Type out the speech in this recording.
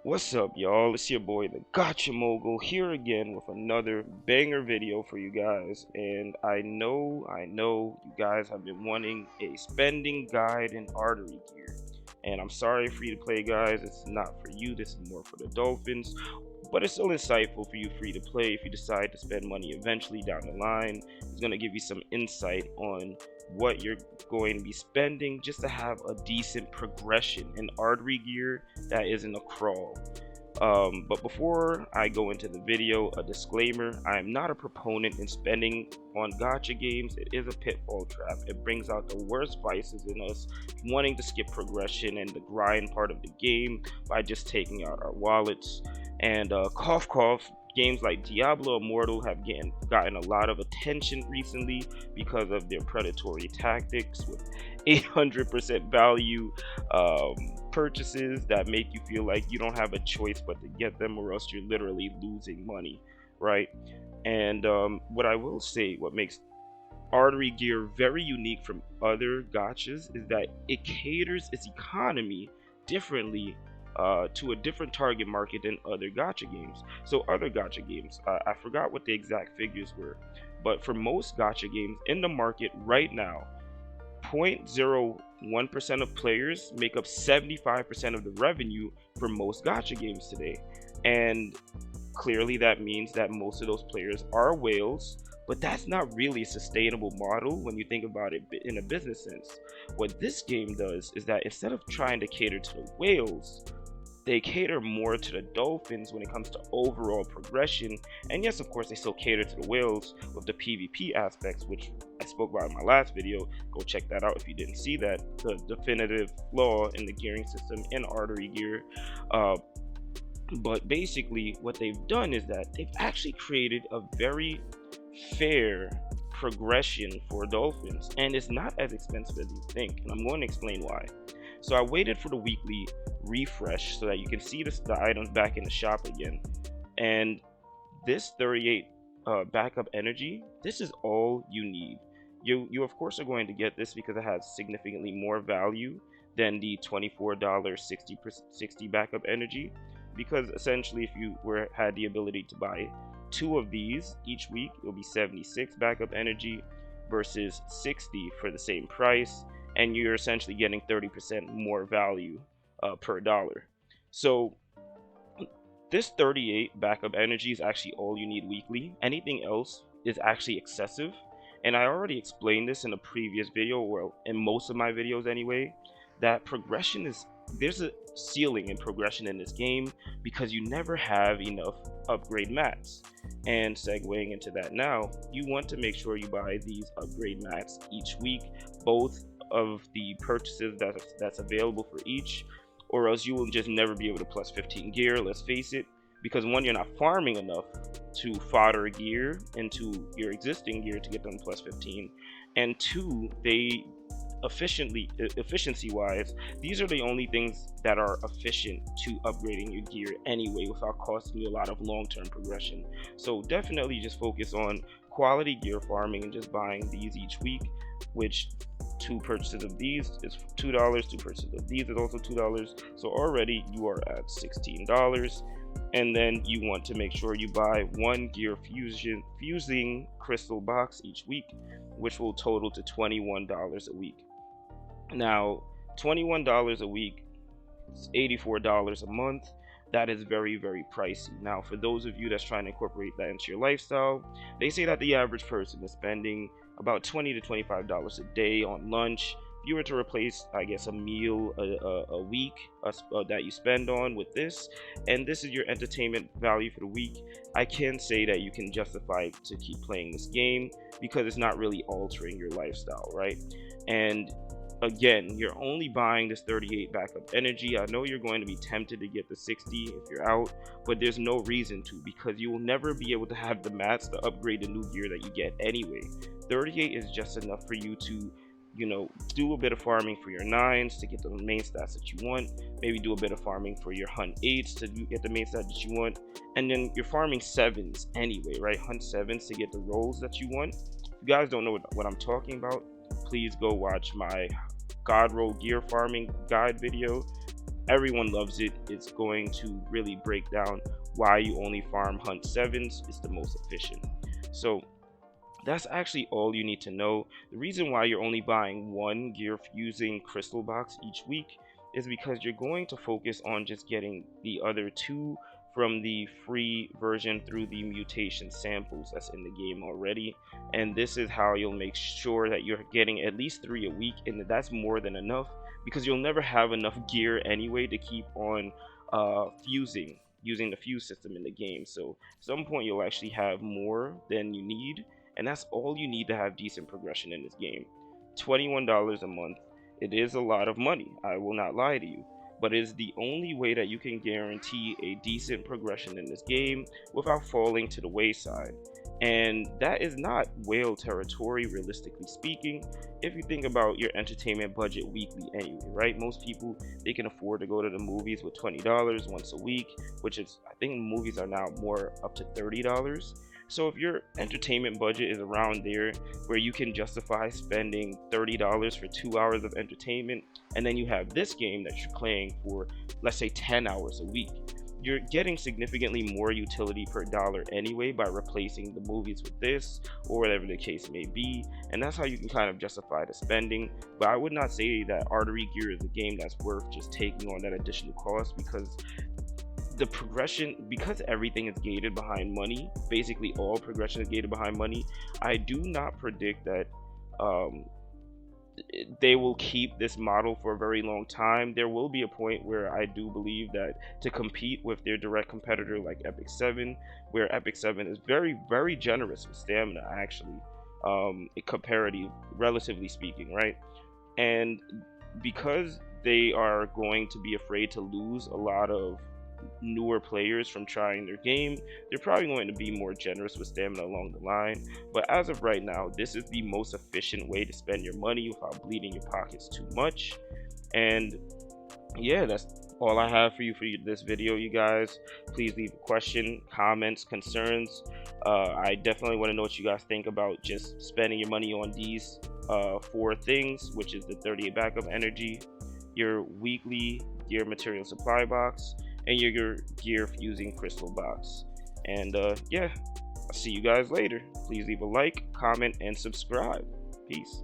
What's up, y'all? It's your boy, the Gotcha Mogul, here again with another banger video for you guys. And I know you guys have been wanting a spending guide in Artery gear. And I'm sorry, free to play guys, it's not for you. This is more for the Dolphins. But it's still insightful for you free to play if you decide to spend money eventually down the line. It's going to give you some insight on what you're going to be spending just to have a decent progression in Artery gear that isn't a crawl. But before I go into the video, a disclaimer: I am not a proponent in spending on gacha games. It is a pitfall trap. It brings out the worst vices in us, wanting to skip progression and the grind part of the game by just taking out our wallets. And cough cough, games like Diablo Immortal have gotten a lot of attention recently because of their predatory tactics with 800% value purchases that make you feel like you don't have a choice but to get them, or else you're literally losing money, right? And what I will say, what makes Artery gear very unique from other gachas is that it caters its economy differently to a different target market than other gacha games. So other gacha games, I forgot what the exact figures were, but for most gacha games in the market right now, 0.01% of players make up 75% of the revenue for most gacha games today. And clearly that means that most of those players are whales, but that's not really a sustainable model when you think about it in a business sense. What this game does is that instead of trying to cater to the whales, they cater more to the Dolphins when it comes to overall progression. And yes, of course, they still cater to the whales with the PvP aspects, which I spoke about in my last video. Go check that out if you didn't see that. The definitive flaw in the gearing system in Artery gear. But basically, what they've done is that they've actually created a very fair progression for Dolphins, and it's not as expensive as you think, and I'm going to explain why. So I waited for the weekly refresh so that you can see the items back in the shop again. And this 38 backup energy, this is all you need. You of course are going to get this because it has significantly more value than the $24 60 backup energy, because essentially if you had the ability to buy 2 of these each week, it'll be 76 backup energy versus 60 for the same price, and you're essentially getting 30% more value per dollar. So this 38 backup energy is actually all you need weekly. Anything else is actually excessive, and I already explained this in a previous video, or in most of my videos anyway, that there's a ceiling in progression in this game because you never have enough upgrade mats. And segueing into that now, you want to make sure you buy these upgrade mats each week, both of the purchases that's available for each, or else you will just never be able to plus 15 gear, let's face it, because one, you're not farming enough to fodder gear into your existing gear to get them plus 15, and 2, they efficiency wise, these are the only things that are efficient to upgrading your gear anyway without costing you a lot of long-term progression. So definitely just focus on quality gear farming and just buying these each week, which 2 purchases of these is $2, 2 purchases of these is also $2, so already you are at $16. And then you want to make sure you buy 1 gear fusing crystal box each week, which will total to $21 a week. Now, $21 a week is $84 a month. That is very, very pricey. Now, for those of you that's trying to incorporate that into your lifestyle, they say that the average person is spending about $20 to $25 a day on lunch. If you were to replace, I guess, a meal a week that you spend on with this, and this is your entertainment value for the week, I can say that you can justify to keep playing this game because it's not really altering your lifestyle, right? And again, you're only buying this 38 backup energy. I know you're going to be tempted to get the 60 if you're out, but there's no reason to, because you will never be able to have the mats to upgrade the new gear that you get anyway. 38 is just enough for you to, do a bit of farming for your 9s to get the main stats that you want, maybe do a bit of farming for your hunt 8s to get the main stats that you want, and then you're farming 7s anyway, right? Hunt 7s to get the rolls that you want. If you guys don't know what I'm talking about, please go watch my God Roll Gear Farming Guide video. everyone loves it. It's going to really break down why you only farm hunt sevens. It's the most efficient. So that's actually all you need to know. The reason why you're only buying one gear fusing crystal box each week is because you're going to focus on just getting the other two from the free version through the mutation samples that's in the game already. And this is how you'll make sure that you're getting at least 3 a week, and that's more than enough because you'll never have enough gear anyway to keep on fusing using the fuse system in the game. So at some point you'll actually have more than you need, and that's all you need to have decent progression in this game. $21 a month. It is a lot of money, I will not lie to you, but it is the only way that you can guarantee a decent progression in this game without falling to the wayside. And that is not whale territory, realistically speaking, if you think about your entertainment budget weekly anyway, right? Most people, they can afford to go to the movies with $20 once a week, which is, I think movies are now more up to $30. So if your entertainment budget is around there where you can justify spending $30 for 2 hours of entertainment, and then you have this game that you're playing for, let's say 10 hours a week, you're getting significantly more utility per dollar anyway by replacing the movies with this or whatever the case may be, and that's how you can kind of justify the spending. But I would not say that Artery Gear is a game that's worth just taking on that additional cost, because the progression, because everything is gated behind money, basically all progression is gated behind money, I do not predict that they will keep this model for a very long time. There will be a point where I do believe that to compete with their direct competitor like Epic 7, where Epic 7 is very, very generous with stamina, actually, comparative, relatively speaking, right? And because they are going to be afraid to lose a lot of newer players from trying their game, they're probably going to be more generous with stamina along the line. But as of right now, this is the most efficient way to spend your money without bleeding your pockets too much. And yeah, that's all I have for you for this video, you guys. Please leave a question, comments, concerns. I definitely want to know what you guys think about just spending your money on these 4 things, which is the 38 backup energy, your weekly gear material supply box, and your gear fusing crystal box. And yeah, I'll see you guys later. Please leave a like, comment, and subscribe. Peace.